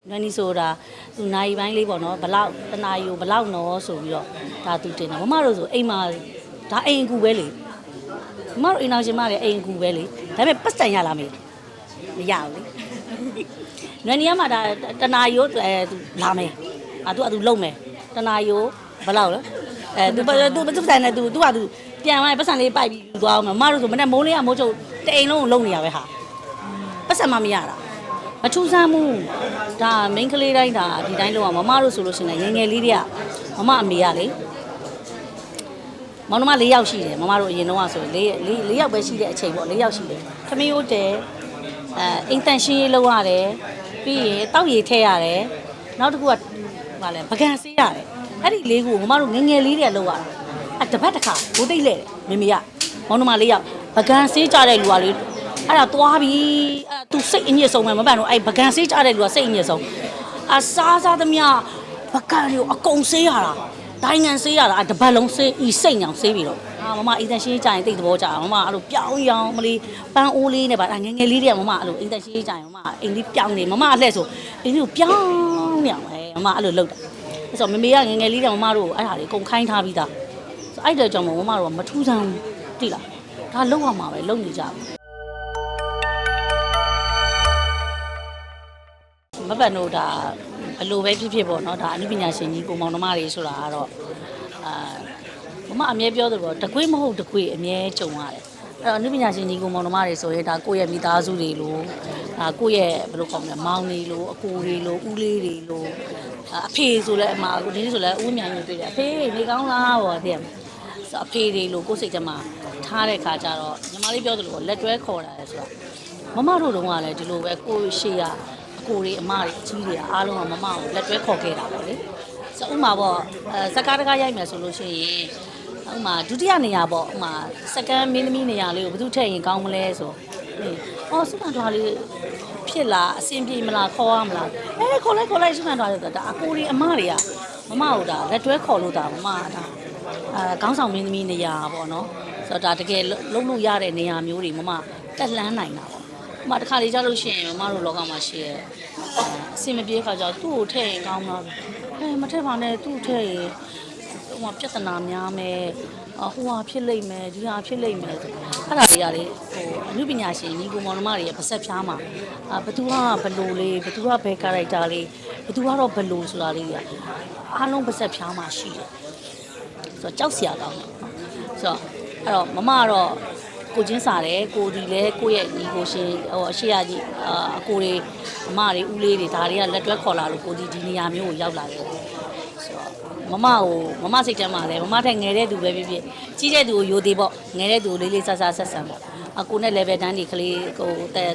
နန်းနီဆိုတာသူနိုင်ပိုင်းလေးပေါ့နော်ဘလောက်တနာယူဘလောက်နော်ဆိုပြီးတော့ဒါသူတင်တာမမတို့ဆိုအိမ်မှာဒါအိမ်အကူပဲလေမမတို့အိမ်အောင်ရှင်မလည်းအိမ်အကူပဲလေဒါပေမဲ့ပတ်စံရလာမေးမရဘူးလေနန်းနီကမှဒါတနာယူသူလာမယ်သူလုံမယ်တနာယူဘလောက်လဲသူပတ်စံနဲ့သူကပြန်သွားပတ်စံလေးပိုက်ပြီးယူသွားအောင်မမတို့ဆိုမနေ့မိုးလေးကမိုးချုပ်တအိမ်လုံးကိုလုံနေရပဲဟာပတ်စံမမရတာမထူးဆန်းမှုဒါမိန်းကလေးတိုင်းဒါဒီတိုင်းလုံးကမမတို့ဆိုလို့ရှိရင်ငယ်လေးတွေကမမအမေကလေမောင်နှမ၄ယောက်ရှိတယ်မမတို့အရင်တော့ဆို၄ယောက်ပဲရှိတဲ့အချိန်ပေါ့၄ယောက်ရှိတယ်ခမင်းဦးတယ်အိမ်တန်ရှင်းရေးလုပ်ရတယ်ပြီးရင်တောက်ရည်ထည့်ရတယ်နောက်တစ်ခုကဗာလဲပကံဆေးရတယ်အဲ့ဒီလေးခုမမတို့ငယ်လေးတွေကလုပ်ရတာတပတ်တစ်ခါဘိုးသိမ့်လဲတယ်မေမေကမောင်နှမ၄ယောက်ပကံဆေးကြတဲ့လူကလေအဲ့ဒါသွားပြီသူစိတ်အညစ်ဆုံးပဲမပန်တော့အဲ့ပကံဆေးကြတဲ့လူကစိတ်အညစ်ဆုံးစားသမျှပကံတွေကိုအကုန်ဆေးရတာဒိုင်းငံဆေးရတာတပတ်လုံးဆေးဤစိတ်ညောင်ဆေးပြီးတော့မမအိမ်တန်ရှင်းကြရင်တိတ်သဘောကြမမအဲ့လိုပြောင်းရောင်မလေးပန်းအိုးလေးနဲ့ပါငယ်ငယ်လေးတွေကမမအဲ့လိုအိမ်တန်ရှင်းကြရင်မမအိမ်လေးပြောင်းနေမမအလှည့်ဆိုအိမ်လေးကိုပြောင်းနေအောင်မမအဲ့လိုလုပ်တာအဲ့ဆိုမမေကငယ်ငယ်လေးတွေကမမတို့အဲ့ဟာတွေအကုန်ခိုင်းထားပြီးသားဆိုအဲ့တဲ့ကြောင့်မမတို့ကမထူးဆန်းတိလားဒါလောက်ရမှာပဲလုံနေကြမပတ်လို့ဒါဘလို့ပဲဖြစ်ပေါ့နော်ဒါအနုပညာရှင်ကြီးကိုမောင်နှမတွေဆိုတာကတော့မမအမြဲပြောသလိုတကွေးမဟုတ်တကွေးအမြဲကြုံရတယ်အဲ့တော့အနုပညာရှင်ကြီးကိုမောင်နှမတွေဆိုရင်ဒါကိုယ့်ရဲ့မိသားစုတွေလို့ဒါကိုယ့်ရဲ့ဘယ်လိုခေါ်မလဲမောင်တွေလို့အကိုတွေလို့ဦးလေးတွေလို့အဖေဆိုလဲအမအခုဒီနေ့ဆိုလဲဦးမြိုင်မျိုးတွေ့တယ်အဖေနေကောင်းလားဟောတဲ့ဆိုအဖေတွေလို့ကိုယ်စိတ်ထဲမှာထားတဲ့ခါကျတော့ညီမလေးပြောသလိုလက်တွဲခေါ်တာလေဆိုတာမမတို့တုန်းကလည်းဒီလိုပဲကိုယ်ရှေ့ရအကိုတွေအမတွေအကြီးတွေအားလုံးကမမကိုလက်တွဲခေါ်ခဲ့တာပေါ့လေဆိုဥမာပေါ့စကားတကားရိုက်မယ်ဆိုလို့ရှိရင်ဥမာဒုတိယနေရာပေါ့ဥမာစကန်မင်းသမီးနေရာလေးကိုဘယ်သူထည့်ရင်ကောင်းမလဲဆိုစုခံသွားလေးဖြစ်လားအဆင်ပြေမလားခေါ်ရမလားခေါ်လိုက်စုခံသွားလေးဆိုတာဒါအကိုတွေအမတွေကမမကိုဒါလက်တွဲခေါ်လို့ဒါမမဒါခေါင်းဆောင်မင်းသမီးနေရာပေါ့နော်ဆိုတော့ဒါတကယ်လုံးလို့ရတဲ့နေရာမျိုးတွေမမတက်လှမ်းနိုင်တာပေါ့မတခါလေကြားလို့ရှိရင်မတို့လောကမှာရှိရဲ့အစင်မပြေခါကျတော့သူ့ကိုထည့်ရင်ကောင်းလားမထည့်ပါနဲ့သူ့ထည့်ရင်ဟိုမှာပြဿနာများမယ်ဟိုဟာဖြစ်လိမ့်မယ်ဒီဟာဖြစ်လိမ့်မယ်အဲ့ဒါတွေကလေဟိုအမှုပညာရှင်ညီကိုမောင်နှမတွေရဲ့ပါဆက်ဖြားမှာဘသူကဘလို့လေးဘသူကဘယ်ကာရိုက်တာလေးဘသူကတော့ဘလို့ဆိုတာလေးတွေကအားလုံးပါဆက်ဖြားမှာရှိတယ်ဆိုတော့ကြောက်စရာကောင်းတယ်ဆိုတော့အဲ့တော့မမကတော့ကိုချင်းစားတယ်ကိုဒီလဲကိုရဲ့ညီကိုရှင်ဟိုအရှိရကြီးအကိုတွေအမတွေဦးလေးတွေဒါတွေကလက်တွဲခေါ်လာလို့ကိုဒီနေရာမျိုးကိုရောက်လာတယ်ဆိုတော့မမစိတ်ထဲမှာလဲမမထက်ငယ်တဲ့သူပဲဖြစ်ဖြစ်ကြီးတဲ့သူကိုယိုသေးပေါ့ငယ်တဲ့သူကိုလေးလေးဆဆဆက်ဆံပေါ့ကိုနဲ့ level တန်းတွေကလေးကို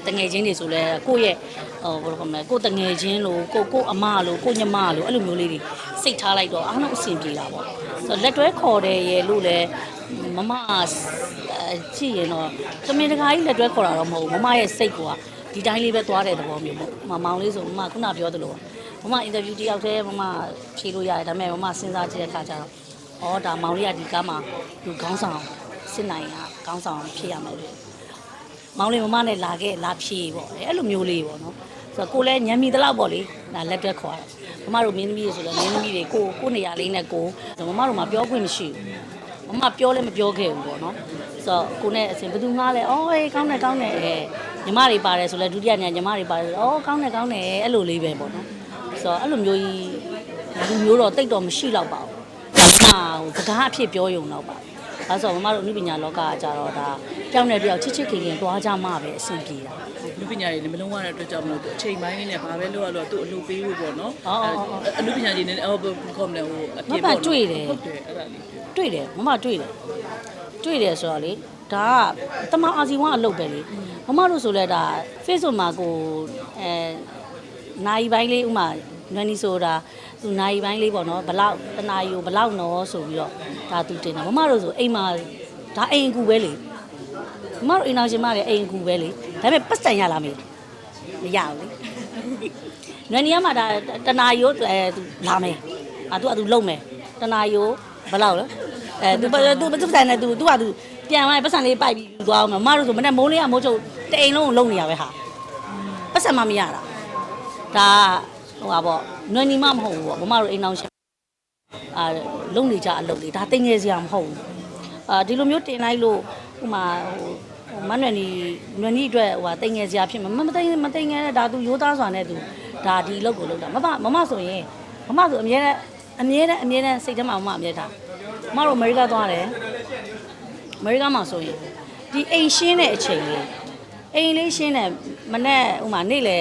တငယ်ချင်းတွေဆိုလဲကိုရဲ့ဟိုဘယ်လိုခေါ်မလဲကိုတငယ်ချင်းလို့ကိုအမလို့ကိုညီမလို့အဲ့လိုမျိုးလေးတွေစိတ်ထားလိုက်တော့အားလုံးအဆင်ပြေတာပေါ့ဆိုတော့လက်တွဲခေါ်တယ်ရဲ့လို့လဲမမကြည့်ရင်တော့သမင်တကာကြီးလက်တွဲခေါ်တာတော့မဟုတ်ဘူးမမရဲ့စိတ်ကဒီတိုင်းလေးပဲသွားတဲ့သဘောမျိုးပေါ့မောင်လေးဆိုမမခုနပြောသလိုမမအင်တာဗျူးတယောက်တည်းမမဖြေလို့ရတယ်ဒါပေမဲ့မမစဉ်းစားကြည့်တဲ့အခါကျတော့ဒါမောင်လေးကဒီကားမှာသူခေါင်းဆောင်စစ်နိုင်ကခေါင်းဆောင်ဖြစ်ရမယ်လို့မောင်လေးမမနဲ့လာဖြေပေါ့အဲ့လိုမျိုးလေးပေါ့နော်ဆိုတော့ကိုလည်းညံမိသလောက်ပေါ့လေဒါလက်တွဲခေါ်ရတယ်မမတို့မင်းသမီးတွေဆိုလည်းမင်းသမီးတွေကိုနေရာလေးနဲ့ကိုမမတို့မှပြောခွင့်မရှိဘူးမမပြောလည်းမပြောခဲ့ဘူးပေါ့နော်ဆိုတော့ကိုနဲ့အစင်ဘယ်သူငားလဲဟေးကောင်းတယ်ညီမတွေပါတယ်ဆိုလဲဒုတိယညညီမတွေပါတယ်ကောင်းတယ်အဲ့လိုလေးပဲပေါ့နော်ဆိုတော့အဲ့လိုမျိုးကြီးလူမျိုးတော့တိတ်တော့မရှိတော့ပါဘူးဟိုစကားအဖြစ်ပြောရုံတော့ပါဒါဆိုမမတို့အနုပညာလောကကကြတော့ဒါကြောက်နေတယောက်ချစ်ခင်သွားကြမှပဲအဆင်ပြေတာအနုပညာတွေလည်းမလုံးဝတဲ့အတွက်ကြောင့်မလို့အချိန်ပိုင်းလေးနဲ့ဘာပဲလုပ်ရလို့သူ့အလုပ်ပေးဖို့ပေါ့နော်အနုပညာတွေနဲ့ခေါ်မလဲဟိုအပြည့်ပေါ့တွေ့တယ်အဲ့ဒါလေးတွေ့တယ်မမတွေ့တယ်ဆိုတော့လေဒါကတမအာစီဝါအလုပ်ပဲလေမမတို့ဆိုလဲဒါ Facebook မှာကိုနိုင်ပိုင်းလေးဥမာနန်းနီဆိုတာသူနိုင်ပိုင်းလေးပေါ့နော်ဘလောက်တနာယူဘလောက်နော်ဆိုပြီးတော့ဒါသူတင်တာမမတို့ဆိုအိမ်မှာဒါအိမ်အကူပဲလေမမတို့အိမ်အောင်ရှင်မလည်းအိမ်အကူပဲလေဒါပေမဲ့ပတ်စံရလာမေးမရဘူးလေနန်းနီကမှဒါတနာယူသူလာမယ်သူလုံမယ်တနာယူဘလောက်လဲသူပတ်စံနဲ့သူကပြန်သွားပတ်စံလေးပိုက်ပြီးယူသွားအောင်မမတို့ဆိုမနေ့မိုးလေးကမိုးချုပ်တအိမ်လုံးကိုလုံနေရပဲဟာပတ်စံမမရတာဒါ ဟိုပါပေါ့နွယ်နီမမဟုတ်ဘူးပေါ့မမတို့အိမ်အောင်ရှင်လုံနေကြအလုပ်လေးဒါတင်ငယ်စရာမဟုတ်ဘူးဒီလိုမျိုးတင်လိုက်လို့ဟိုမှာဟိုမနွယ်နီအတွက်ဟိုတင်ငယ်စရာဖြစ်မတင်ငယ်တဲ့ဒါသူရိုးသားစွာနဲ့သူဒါဒီအလုပ်ကိုလုပ်တာမမဆိုရင်မမဆိုအမြဲတမ်းစိတ်ထဲမှာမမအမြဲထားမတို့အမေရိကသွားတယ်အမေရိကမှာဆိုရင်ဒီအိမ်ရှင်းတဲ့အချိန်လေးအိမ်လေးရှင်းတဲ့မနေ့ဟိုမှာနေ့လေ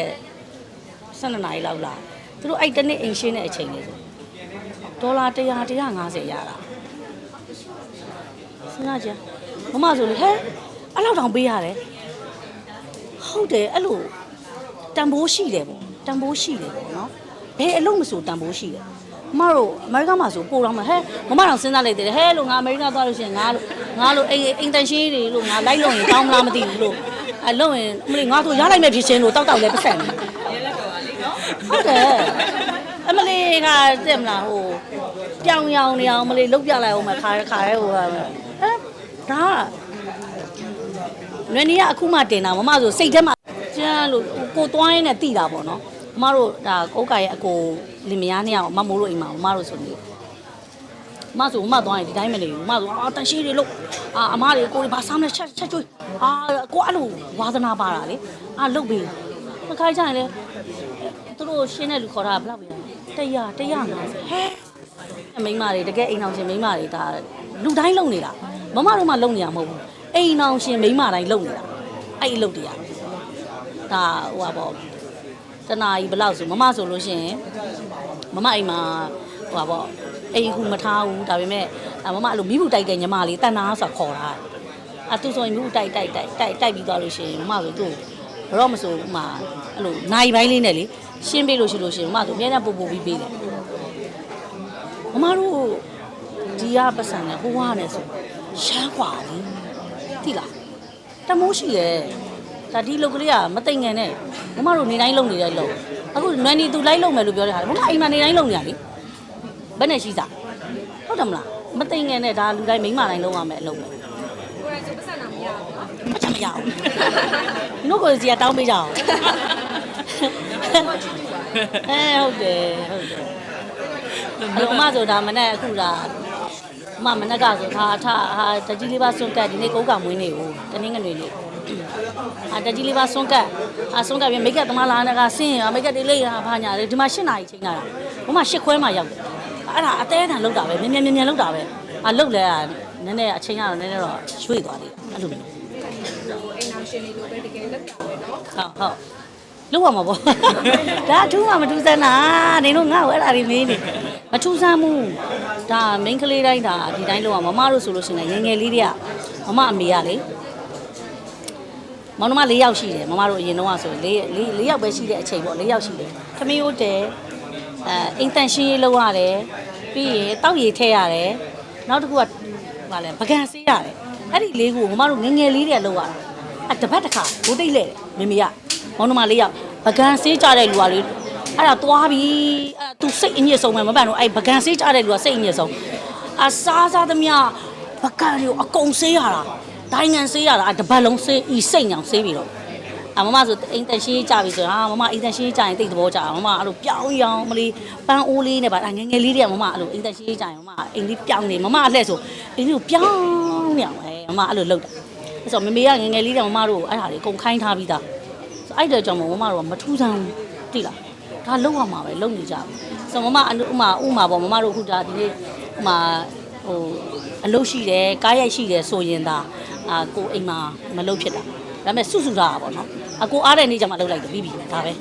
12 နာရီလောက်လာသူတို့အဲ့တနေ့အိမ်ရှင်းတဲ့အချိန်လေးဆိုဒေါ်လာ100 150ရတာစဉ်းစားကြမမဆိုလေဟဲ့အဲ့လောက်တောင်ပေးရတယ်ဟုတ်တယ်အဲ့လိုတန်ဖိုးရှိတယ်ပေါ့တန်ဖိုးရှိတယ်ပေါ့နော်ဘယ်အလုပ်မဆိုတန်ဖိုးရှိတယ်မတို့အမေရိကမှာဆိုပို့တော့မှဟဲ့မမတောင်စဉ်းစားလိုက်တယ်ဟဲ့လို့ငါအမေရိကသွားလို့ရှိရင်ငါလို့အိမ်တန်ရှင်းတွေလို့ငါလိုက်လို့ရင်ကောင်းမလားမသိဘူးလို့အဲ့လို့ရင်မလေးငါတို့ရလိုက်မဲ့ဖြစ်ချင်းလို့တောက်လဲပတ်ဆက်နေဟုတ်တယ်အမလေးကတက်မလားဟိုပြောင်ရောင်နေအောင်မလေးလုတ်ပြလိုက်အောင်မခါရဲဟိုဒါနွယ်နီကအခုမှတင်တာမမဆိုစိတ်ထဲမှာကျန်းလို့ကိုသွားရင်းနဲ့တိတာပေါ့နော်မတို့ဒါကိုကရဲ့အကိုလင်မယားနှစ်ယောက်မမိုးလို့အိမ်မှာမတို့ဆိုနေမဆိုမသွားရင်ဒီတိုင်းမနေဘူးမဆိုတန်ရှိတွေလို့အမတွေကိုတွေဘာစားမလဲချက်ကျွေးကိုအဲ့လိုဝါသနာပါတာလေလုတ်ပြီးတစ်ခါကျရင်လေသူတို့ရှင်းတဲ့လူခေါ်တာဘယ်လောက်ပဲ150ဟဲမိန်းမတွေတကယ်အိမ်အောင်ရှင်မိန်းမတွေဒါလူတိုင်းလုံနေတာမမတို့မှလုံနေရမဟုတ်ဘူးအိမ်အောင်ရှင်မိန်းမတိုင်းလုံနေတာအဲ့အလုပ်တွေကဒါဟိုပါပေါ့တနာကြီးဘယ်လောက်ဆိုမမဆိုလို့ရှိရင်မမအိမ်မှာဟိုပါပေါ့အိမ်ကူမထားဘူးဒါပေမဲ့မမအဲ့လိုမိဘူးတိုက်တဲ့ညီမလေးတန်နာဆိုခေါ်တာသူဆိုရင်မိဘူးတိုက်ပြီးသွားလို့ရှိရင်မမဆိုသူ့ဘရော့မဆိုဥမာအဲ့လိုနိုင်ပိုင်းလေးနဲ့လေရှင်းပေးလို့ရှိလို့ရှိရင်မမဆိုအများနဲ့ပို့ပြီးပေးတယ်မမတို့ဒီကပတ်စံနဲ့ဟိုဝါနဲ့ဆိုရှမ်းกว่าလေသိလားတမိုးရှိရဲ့ဒါဒီလုတ်ကလေးကမသိငန်နဲ့မမတို့နေတိုင်းလုံနေတဲ့လုံအခုနွယ်နီသူလိုက်လုံမယ်လို့ပြောတဲ့ဟာလေမမအိမ်မှာနေတိုင်းလုံနေရလေဘယ်နဲ့ရှိစားဟုတ်တယ်မလားမသိငန်နဲ့ဒါလူတိုင်းမိန်းမတိုင်းလုံရမယ်အလုပ်ပဲကိုယ်ကဆိုပတ်စံနာမရဘူးပတ်စံမရဘူးနှုတ်ကိုစီကတောင်းပေးကြအောင်ဟုတ်တယ်အမဆိုတာမနဲ့အခုဒါမနဲ့ကဆိုဟာတကြီးလေးပါစွန့်ကတ်ဒီနေ့ကုန်းကမွေးနေကိုတနင်္ဂနွေနေ့တကြီးလေးပါစွန့်ကတ်ပြီးမိတ်ကပ်သမားလာနေကဆင်းရမိတ်ကပ်တွေလိမ့်ရဘာညာလေဒီမှာ8 နာရီချိန်လာတာဘမ8 ခွဲမှရောက်တယ်အဲ့ဒါအသေးအထန်လောက်တာပဲမြန်လောက်တာပဲလောက်လဲနည်းနည်းအချိန်ကတော့နည်းနည်းတော့ရွှေ့သွားသေးတယ်အဲ့လိုမျိုးအိမ်အောင်ရှင်လေးလိုပဲတကယ်လောက်တာပဲနော်ဟုတ်လောက်ရမှာပေါ့ဒါထူးမှမထူးစမ်းတာနေလို့ငါ့ကိုအဲ့ဒါတွေမေးနေမထူးစမ်းဘူးဒါမိန်းကလေးတိုင်းဒါဒီတိုင်းလောက်ရမမတို့ဆိုလို့ရှိရင်ငယ်လေးတွေကမမအမေကလေမောင်နှမ4 ယောက်ရှိတယ်မမတို့အရင်တော့ဆို4 ယောက်ပဲရှိတဲ့အချိန်ပေါ့4 ယောက်ရှိတယ်ခမင်းဦးတယ်အိမ်တန်ရှင်းရေးလုပ်ရတယ်ပြီးရင်တောက်ရည်ထည့်ရတယ်နောက်တစ်ခုကဗာလဲပကံဆေးရတယ်အဲ့ဒီလေးကိုမမတို့ငယ်လေးတွေလုပ်ရတာတပတ်တစ်ခါဘိုးတိတ်လဲတယ်မေမေကမောင်နှမ4 ယောက်ပကံဆေးကြတဲ့လူကလေအဲ့ဒါသွားပြီသူစိတ်အညစ်ဆုံးပဲမပန်တော့အဲ့ပကံဆေးကြတဲ့လူကစိတ်အညစ်ဆုံးစားသမျှပကံတွေကိုအကုန်ဆေးရတာဒိုင်းငံဆေးရတာတပတ်လုံးဆေးဤစိတ်ညောင်ဆေးပြီးတော့မမဆိုအိမ်တန်ရှင်းကြပြီဆိုဟာမမအိမ်တန်ရှင်းကြရင်တိတ်သဘောကြမမအဲ့လိုပြောင်းရောင်မလေးပန်းအိုးလေးနဲ့ပါငယ်လေးတွေကမမအဲ့လိုအိမ်တန်ရှင်းကြရင်မမအိမ်လေးပြောင်းနေမမအလှည့်ဆိုအိမ်လေးကိုပြောင်းနေအောင်မမအဲ့လိုလုပ်တာအဲ့ဆိုမေမေကငယ်လေးတွေကမမတို့အဲ့ဟာတွေအကုန်ခိုင်းထားပြီးသားအဲ့တဲ့ကြောင့်မမတို့ကမထူးဆန်းတိလားဒါလုံရမှာပဲလုံနေကြပြီဆိုမမဥမာပေါ့မမတို့ခုဒါဒီနေ့ဥမာဟိုအလုပ်ရှိတယ်ကားရိုက်ရှိတယ်ဆိုရင်ဒါကိုအိမ်မှာမလုပ်ဖြစ်တာဒါပေမဲ့စုတာပါပေါ့နော်အကိုအားတဲ့နေ့ကျမှလုပ်လိုက်တယ်ပြီးပြီဒါပဲ